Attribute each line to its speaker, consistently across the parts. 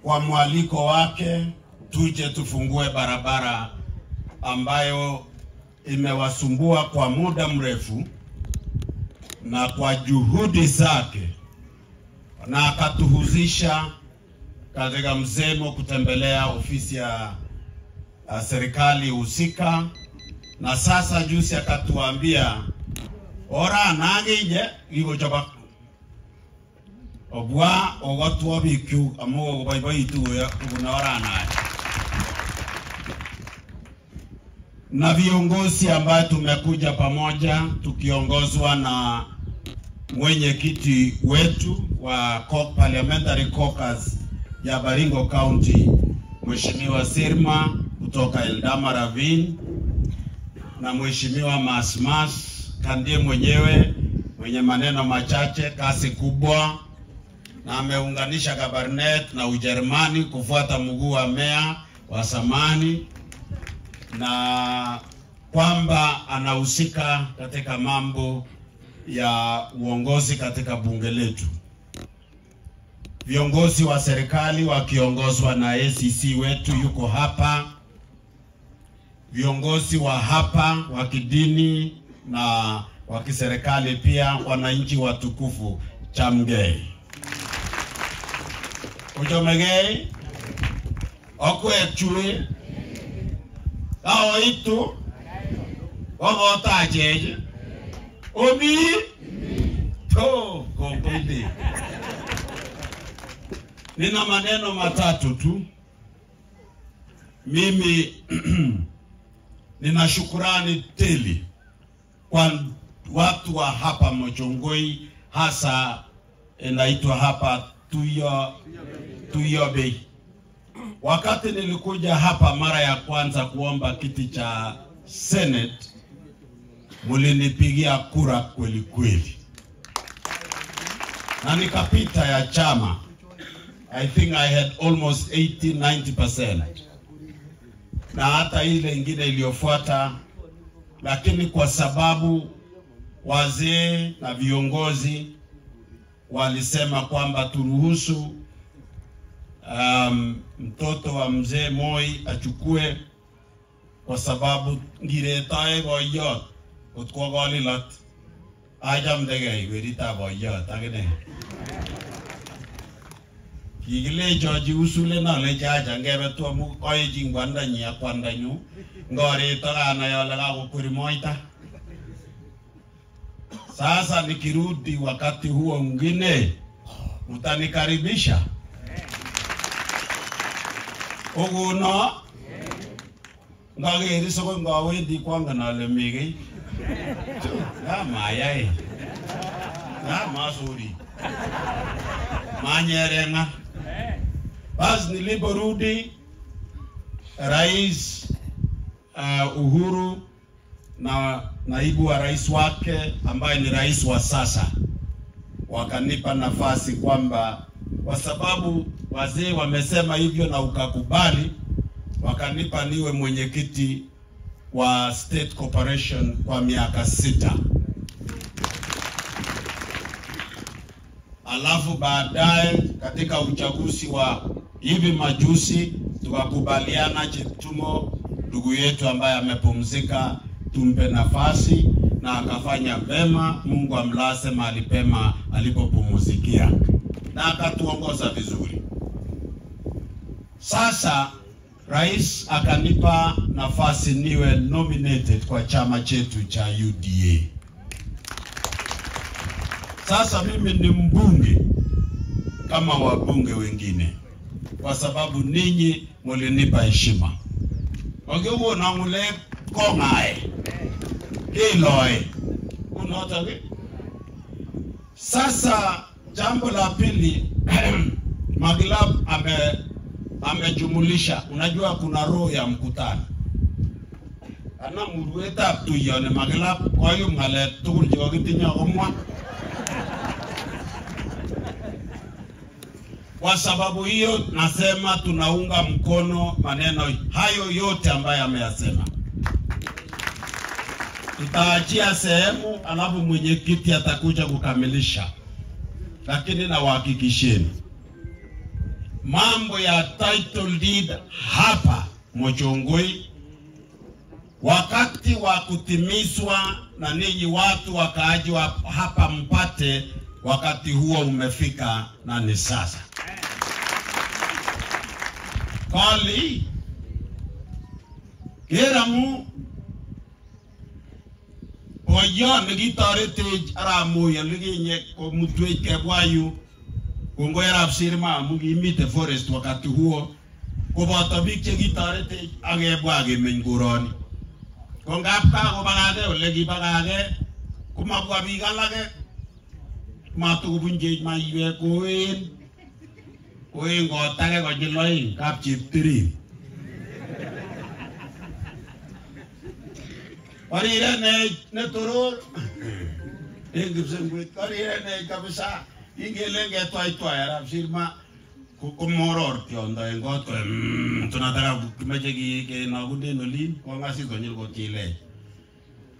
Speaker 1: kwa mwaliko wake tuje tufungue barabara ambayo imewasumbua kwa muda mrefu, na kwa juhudi zake na akatuhuzisha katika msemo kutembelea ofisi ya serikali husika, na sasa juzi akatuambia ora nangije iko chaba obwa ogotwa bikyu amo baitu ya kuna ora naye. Na viongozi ambao tumekuja pamoja tukiongozwa na mwenyekiti wetu wa Parliamentary Caucus ya Baringo County, Mheshimiwa Sirma kutoka Eldama Ravine, na Mheshimiwa Masmas Kandie mwenyewe mwenye maneno machache, kazi kubwa, na ameunganisha Kabarnet na Ujerumani kufuata mguu wa meya wa zamani, na kwamba anahusika katika mambo ya uongozi katika bunge letu. Viongozi wa serikali wakiongozwa na ACC wetu yuko hapa, viongozi wa hapa wa kidini na wa kiserikali pia, wananchi watukufu Chamgei Ujomegei okwe chui kao itu wavota jeje obi to kompende. Nina maneno matatu tu. Mimi nina shukrani tele kwa watu wa hapa Mochongoi, hasa inaitwa hapa Tuyobe. Wakati nilikuja hapa mara ya kwanza kuomba kiti cha Senate, mulinipigia kura kweli kweli, na nikapita ya chama. I think I had almost 80-90%. Na hata ile ingine iliyofuata, lakini kwa sababu wazee na viongozi walisema kwamba turuhusu mtoto wa mzee Moi achukue, kwa sababu ngiretae boyot utkwa golilat ajam dege werita boyot agene kigile joji usule na le jaja ngebe to mu koy jingwanda nya kwanda nyu ngore to ana yala ga kurimoita. Sasa nikirudi wakati huo mwingine utanikaribisha oguno ngage riso ngawe di kwanga na le migi ya mayai ya masuri manyerenga. Basi niliporudi, Rais Uhuru na naibu wa rais wake ambaye ni rais wa sasa wakanipa nafasi kwamba kwa sababu wazee wamesema hivyo na ukakubali, wakanipa niwe mwenyekiti wa State Corporation kwa miaka 6. Alafu baadaye katika uchaguzi wa hivi majuzi tukakubaliana Cheptumo ndugu yetu ambaye amepumzika tumpe nafasi, na akafanya vema. Mungu amlase mahali pema alipopumzikia, na akatuongoza vizuri. Sasa rais akanipa nafasi niwe nominated kwa chama chetu cha UDA. Sasa mimi ni mbunge kama wabunge wengine, kwa sababu ninyi mulinipa heshima. Wakiwa na mule kongae kiloe unaotaka. Sasa jambo la pili Magilab amejumulisha, unajua kuna roho ya mkutano. Ana murueta tuyone Magilab kwa hiyo ngale tukul jogitinya omwa. Kwa sababu hiyo nasema tunaunga mkono maneno hayo yote ambayo ameyasema. Tutaachia sehemu alafu mwenyekiti atakuja kukamilisha. Lakini na wahakikisheni mambo ya title deed hapa Muchungui, wakati wa kutimizwa na ninyi watu wakaaji wa hapa mpate, wakati huo umefika na ni sasa. Kali keramu oyo nigitarete aramu yaliginye ko mutwe kebwayu kongoera absirma mugimite forest wakati huo koboto biik che gitarete agebwa gemenguroni kongap ka ko bagage ole gibagage kumabwa biik alage matugubunje maywe koen gotage kojiloin kap chiptiri Orire ne toror engibsengwit orire ne kabisa ingelenge toy arab sirma kumoror tiondo engot ko tunataka kumeje ki na gudeno lin ko ngasi konyil ko chile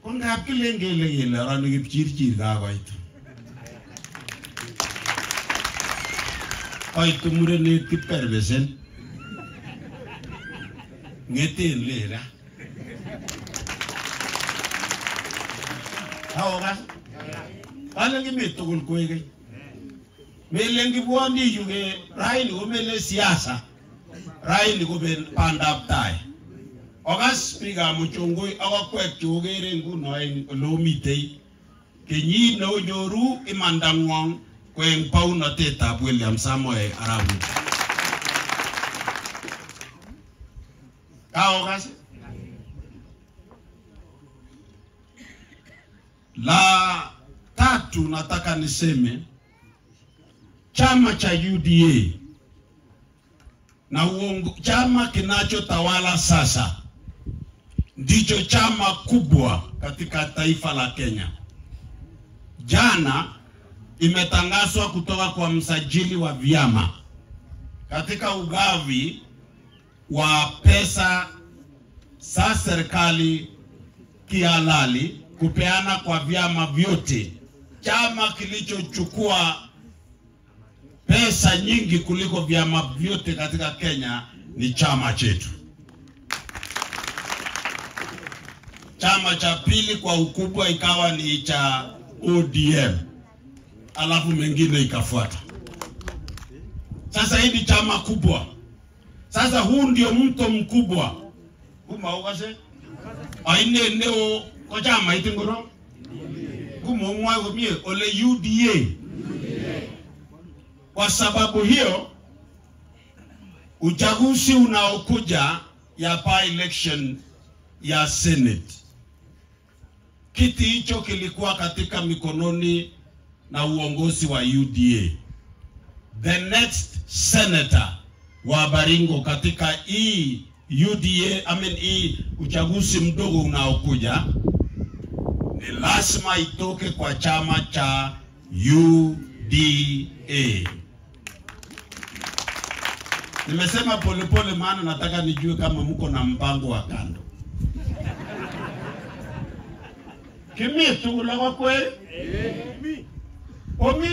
Speaker 1: ko ngap kilengele yele ran gipchirchir ga goit ay tumure ne kiperbesen ngeten lera Haogas alengi metugul koege melengi bwandi yuge raini ko mele siasa raini ko ben pandap tai ogas piga Muchungui akokwek chogere nguno en lomitei kenyi no nyoru imanda ngwong kwen paunatetab William Samoei Arap Ruto Haogas La tatu nataka niseme chama cha UDA na chama kinachotawala sasa ndicho chama kubwa katika taifa la Kenya. Jana imetangazwa kutoka kwa msajili wa vyama katika ugavi wa pesa za serikali kihalali kupeana kwa vyama vyote. Chama kilichochukua pesa nyingi kuliko vyama vyote katika Kenya ni chama chetu. Chama cha pili kwa ukubwa ikawa ni cha ODM, alafu mengine ikafuata. Sasa hii ni chama kubwa. Sasa huu ndio mto mkubwa. Umaogase aine neo ko chama itingoro kumongwa gomie ole UDA. Kwa sababu hiyo uchaguzi unaokuja ya by election ya Senate, kiti hicho kilikuwa katika mikononi na uongozi wa UDA. The next senator wa Baringo katika hii UDA, hii uchaguzi mdogo unaokuja ni lazima itoke kwa chama cha UDA. Nimesema polepole maana nataka nijue kama mko na mpango wa kando. Kimi tugula kwa kwe? Omi?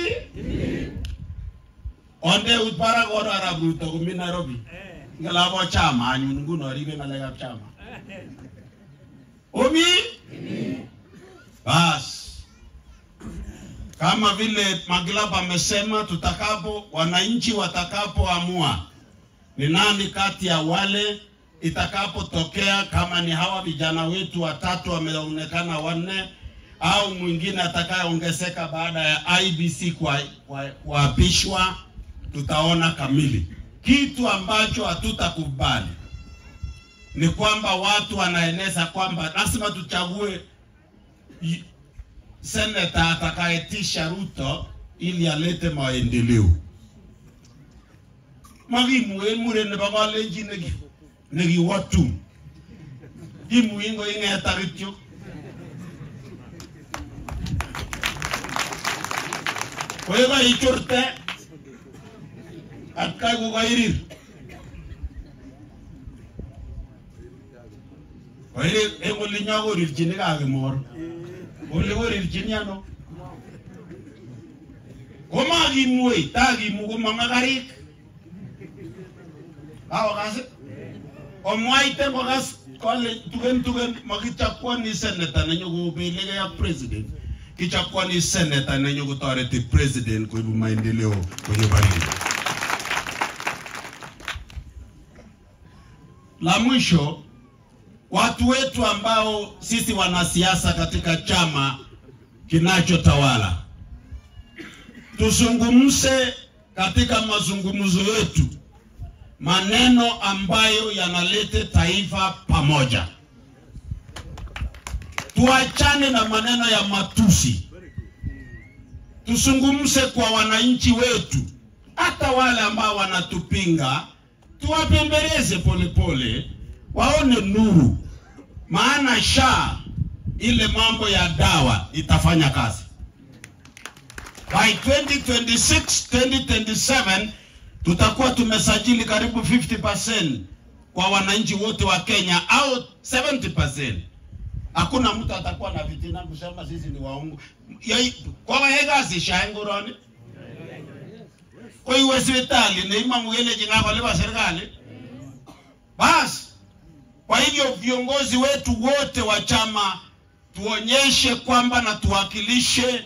Speaker 1: Onde utpara gora Arap Ruto kumi Nairobi. Ngalabo chama anyun nguno ribe ngalega chama. Omi? Bas. Kama vile Maglaba amesema, tutakapo wananchi watakapoamua ni nani kati ya wale itakapotokea, kama ni hawa vijana wetu watatu wameonekana wanne au mwingine atakayeongezeka baada ya IBC kuapishwa, tutaona kamili. Kitu ambacho hatutakubali ni kwamba watu wanaeneza kwamba lazima tuchague seneta atakayetisha Ruto ili alete maendeleo. Magimu mure ne bagalenji negi watu imu ingo ingeta rityo koyega ichurte atkai ko gairir koyre engoli nyago rirchini ka gemor ole go rirchini ano komagi muoi tagi mu ko mangagarik Awo kasi? Omwaite kokas kole tugen makichakwa ni senator nenyo kubelege ya president. Kichakwa ni senator nenyo kutoreti president kuibu maendeleo kwenye baridi. La mwisho, watu wetu ambao sisi wanasiasa katika chama kinachotawala, tuzungumze katika mazungumzo yetu maneno ambayo yanalete taifa pamoja. Tuachane na maneno ya matusi. Tuzungumze kwa wananchi wetu, hata wale ambao wanatupinga, tuwapembeleze polepole, waone nuru. Maana ile mambo ya dawa itafanya kazi. By 2026, 2027, tutakuwa tumesajili karibu 50% kwa wananchi wote wa Kenya au 70%. Hakuna mtu atakuwa na vitina kusema sisi ni waongo. Kwa hega shanguroni. Kwa hiyo hospitali ni mamugele jinga kwa leba serikali. Bas. Kwa hivyo viongozi wetu wote wa chama tuonyeshe kwamba na tuwakilishe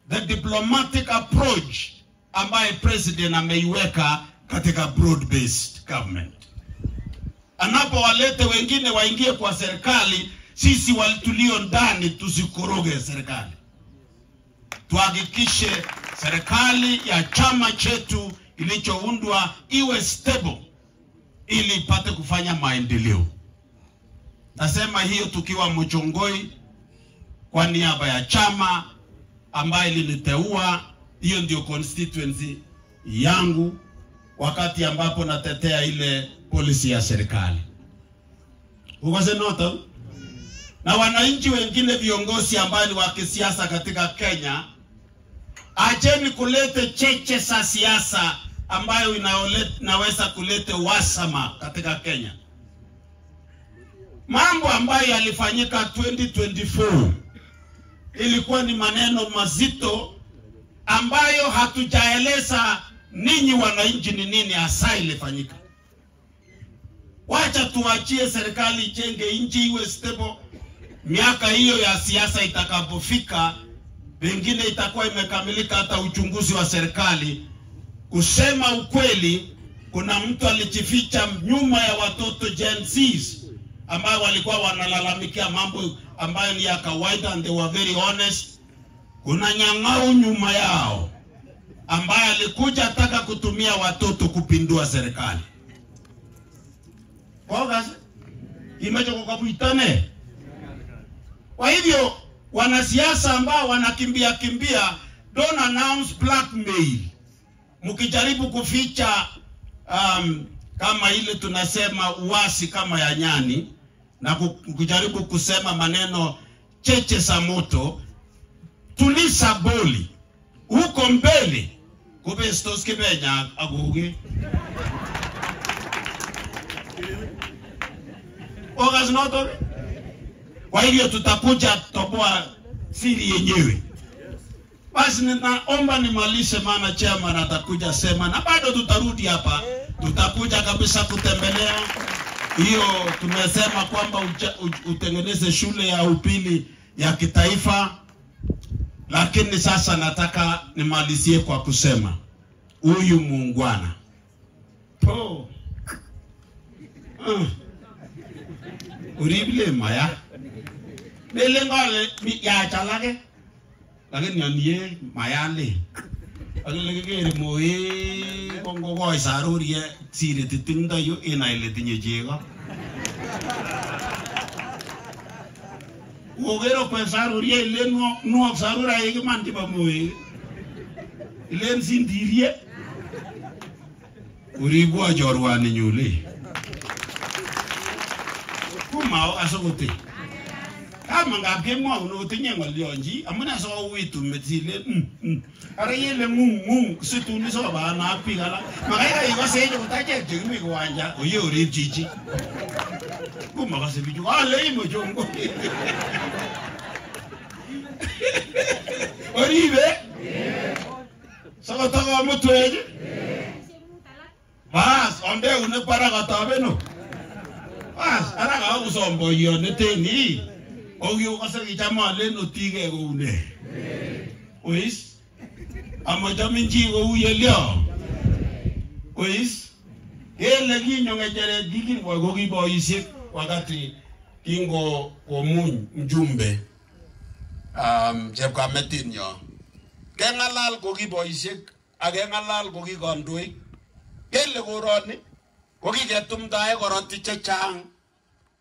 Speaker 1: the diplomatic approach ambaye president ameiweka katika broad based government. Anapowalete wengine waingie kwa serikali, sisi tulio ndani tusikoroge serikali. Tuhakikishe serikali ya chama chetu ilichoundwa iwe stable ili ipate kufanya maendeleo. Nasema hiyo tukiwa Muchongoi kwa niaba ya chama ambaye liliteua. Hiyo ndio constituency yangu wakati ambapo natetea ile policy ya serikali. Uweze nota. Na wananchi wengine viongozi ambao ni wa kisiasa katika Kenya, acheni kulete cheche za siasa ambayo inaweza kulete wasama katika Kenya. Mambo ambayo yalifanyika 2024 ilikuwa ni maneno mazito ambayo hatujaeleza ninyi wananchi ni nini hasa ilifanyika. Wacha tuachie serikali ijenge nchi iwe stable. Miaka hiyo ya siasa itakapofika, pengine itakuwa imekamilika hata uchunguzi wa serikali. Kusema ukweli, kuna mtu alijificha nyuma ya watoto Gen Zs ambao walikuwa wanalalamikia mambo ambayo ni ya kawaida and they were very honest. Kuna nyang'au nyuma yao ambaye alikuja ataka kutumia watoto kupindua serikali. Kwa gaza imecho kukabuitane. Kwa hivyo wanasiasa ambao wanakimbia don't announce blackmail. Mkijaribu kuficha kama ile tunasema uasi kama ya nyani na kujaribu kusema maneno cheche za moto, tulisa boli huko mbele kube stoski benya aguge ogas noto. Kwa hivyo tutakuja toboa siri yenyewe. Basi ninaomba nimalishe, maana chairman atakuja sema na bado tutarudi hapa, tutakuja kabisa kutembelea. Hiyo tumesema kwamba utengeneze shule ya upili ya kitaifa. Lakini sasa nataka nimalizie kwa kusema huyu muungwana uribile maya belengale ya chalake lakini yanie mayale alilekere moe kongo isarurie sire titinda yo inaile tinye chego wogero kwa sarurie ile no sarura yake mandiba moe ile nsindirie uribwa jorwani nyule kumao asogote kama ngapke mwa unotinye ngolionji amuna so witu metile ara yele ngu situni so ba na pigala magaya igo seje utaje jimi kwanja oye ori chichi kuma kase biju ale imo jongo oribe so togo mutweje Bas, onde une para katabeno. Bas, ara ka usombo yo neteni. Ogyo kasa kichama le notige go une. Ois? Amajaminji go uyelio. Ois? Ele ginyo ngejere digin go gibo isik wakati kingo komuny mjumbe. Chepkametin yo. Kengalal ko gibo isik, agengalal ko gikondoik. Kele koroni ko kiketumdae koroti chechang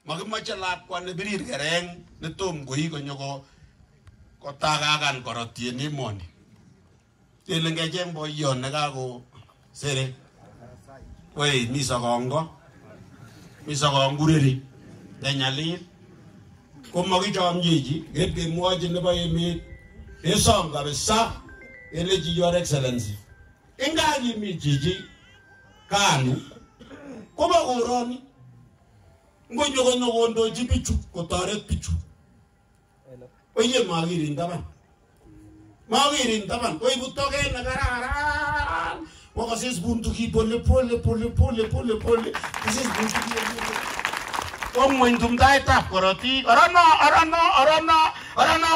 Speaker 1: makimache lakwa ne birir kereng ne tom koi konyo kotagagan koroti en emoni. Kele ngecheng boyon ne kako sere. Wei misokongo kureri tenyalil ko makichomyechi kemwochi nebo emet kesom kabisa kelechi your excellency ingakimi chichi kanu koba koroni ngonyo kondochi bichu kotoret bichu oye magirin taban oibu toget ne kararan wakasis bunduki pole kasis bunduki omwen tumdaitab korotik arano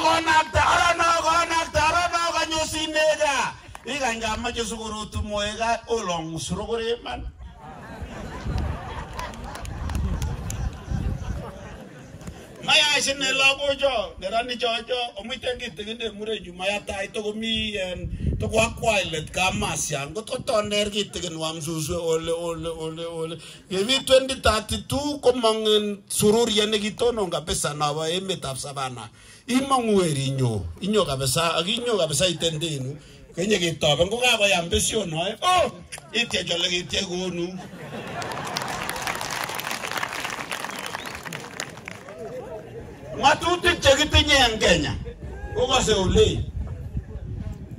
Speaker 1: konakta kanyosinega iganja mache sukorotu moega olong surogore man maya isine lagojo derani jojo omitengi tegende mureju maya tai to gomi to kwa kwailet kamasya ngoto toner gitegen wamzuzu ole yevi 2032 komangen sururia ne gitono ngapesa na wa emetab Savana imangweri inyo kabisa aginyo kabisa itendenu kenye gitobe ngokaba yambesio no itie jole gitie gonu Matutik chekitinye en Kenya kokase ole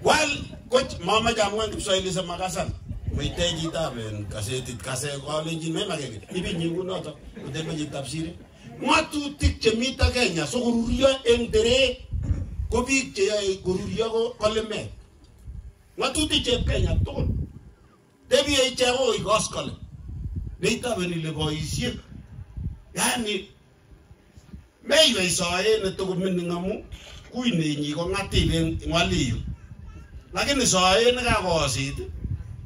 Speaker 1: wal coach mama jamwan Kiswahili sema kasal miteji taben kasetit kase kolenjin mema keke ibinyi kunoto utemeji tafsiri matutik chemita Kenya so kururio en tere ko biik che yae kururio ko koleme matutik che Kenya tugul debi ichego igoskole neitaben ile boisiek yani Meiwe soe ne to kumingamu kuinenyi ko ngatiben ngwaliyo lakini soe ne kakosit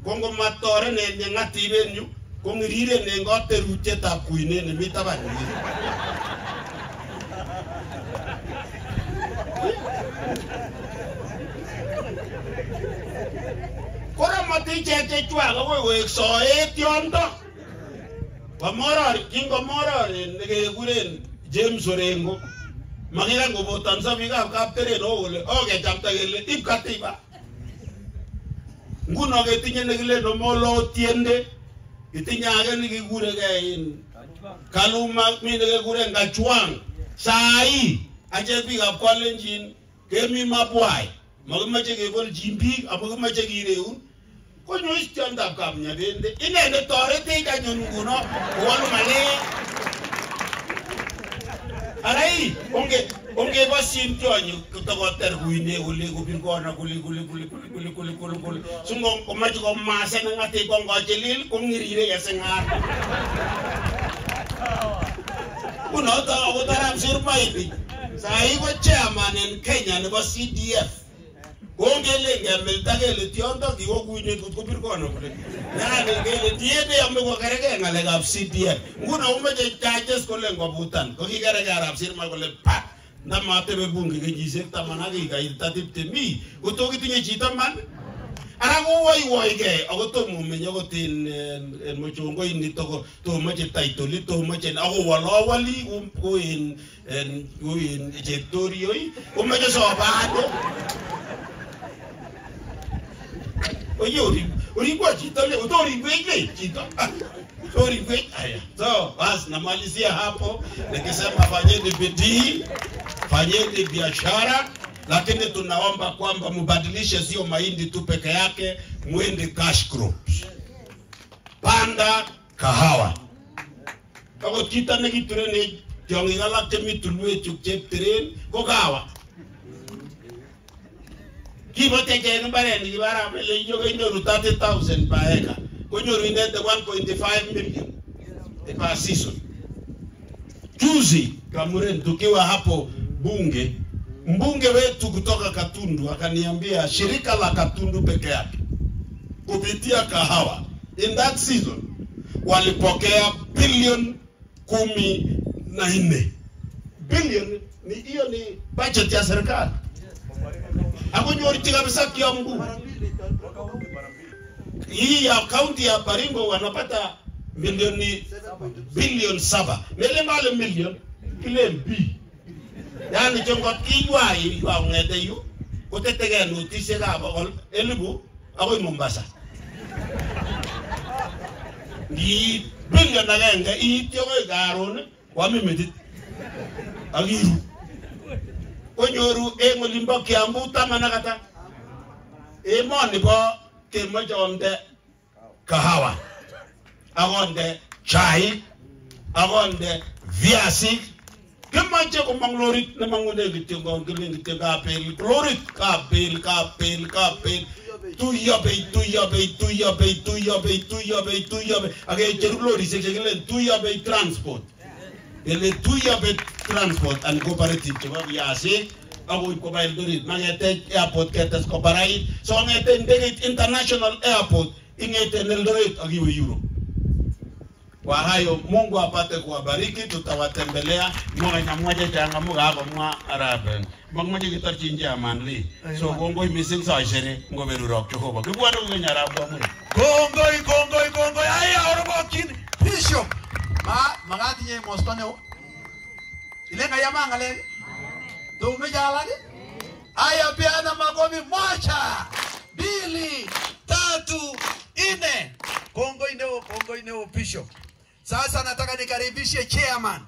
Speaker 1: kongo matore ne ngatiben yu ko ngirire ne ngoterutietab kuine ne mitaban kora matiche chechwa ko we soe tiondo kingo morore ne kekuren James Orengo makira ngobo Tanzania kaptere no ole oke chapta gele ipkatiba nguno getinye negile no molo tiende itinya age nikigure gain kaluma mine gegure ngachwang sai aje biga kolenjin kemi mabwai magimache gegol jimbi amagimache gireun konyo istanda kamnya dende inende torete kanyon nguno wolu male Arai, onge basim tionyo kutogoter kuine ule kupingona kuli. Sungo komaji ko masa na ngati ko ngojelil ko ngirire ya sengar. Kuno ta otaram surmai. Sai ko chairman in Kenya ne ba CDF. Ongele ngamel tagele tiondo ki ko kuine kupingona kuli. Yani ngele tiede ambe ko karege ngale gap CDF. Nguno umeje charges ko lengo butan. Ko ki karege arab sirma ko le pa. Na mate be bungi ke jisek tamanagi ka itatip temi. Uto kitinye chito man. Ara ko woi ge agoto mumenyo ko tin mochongo ini to mache title to mache ako wali ko in jetorio ko mache so baado. Ori kwa chito le utori gwege chito. Sorry gwege aya. So bas namalizia hapo nikisema fanyeni bidii, fanyeni biashara, lakini tunaomba kwamba mubadilishe sio mahindi tu peke yake, muende cash crops. Panda kahawa. Kako kita negiturene jongi galak temi tulwe chukchep teren ko kahawa. Kibote jeng bare ni bara mele yoga ino 30,000 per acre. Kunyoru inende 1.5 million per season. Juzi Kamuren tukiwa hapo bunge, mbunge wetu kutoka Katundu akaniambia shirika la Katundu peke yake kupitia kahawa in that season walipokea bilioni 14. Bilioni ni hiyo ni budget ya serikali. Hapo ndio kabisa Kiambu. Hii ya county ya Baringo wanapata bilioni 7. Mele male milioni kile B. Yani jongo kiwai wa ngede yu kotetege notice ga ba elibu ako Mombasa. Ni bilioni na genga ityo garon wa mimedit. Agiru. Konyoru engolimba Kiambu tamana kata. Emoni bo kemojonde kahawa. Agonde chai, agonde viasi. Kemache ko manglorit na mangune gitingo giling gitinga pel glorit ka pel. Tuyabe. Age jerulori sekele tuyabe transport. Ele tuyabe transport and cooperative to viasi. Ago ko ba Eldoret mangete airport ketes ko barai. So ngete ndege international airport ingete Eldoret agiwe Europe. Kwa hayo Mungu apate kuwabariki, tutawatembelea mmoja na mmoja changa mga hapo mwa araben. Mmoja kitarchinja manli. So kongoi missing sa ishere ngoberu rock Jehova. Kibwado ngenya arabu amu.
Speaker 2: Kongoi aya orobokin bishop. Magati nye mostone o. Ile ngayama ngale. Tumejala aya piana magomi 1 2 3 4. Kongoi neo bishop. Sasa nataka nikaribishe chairman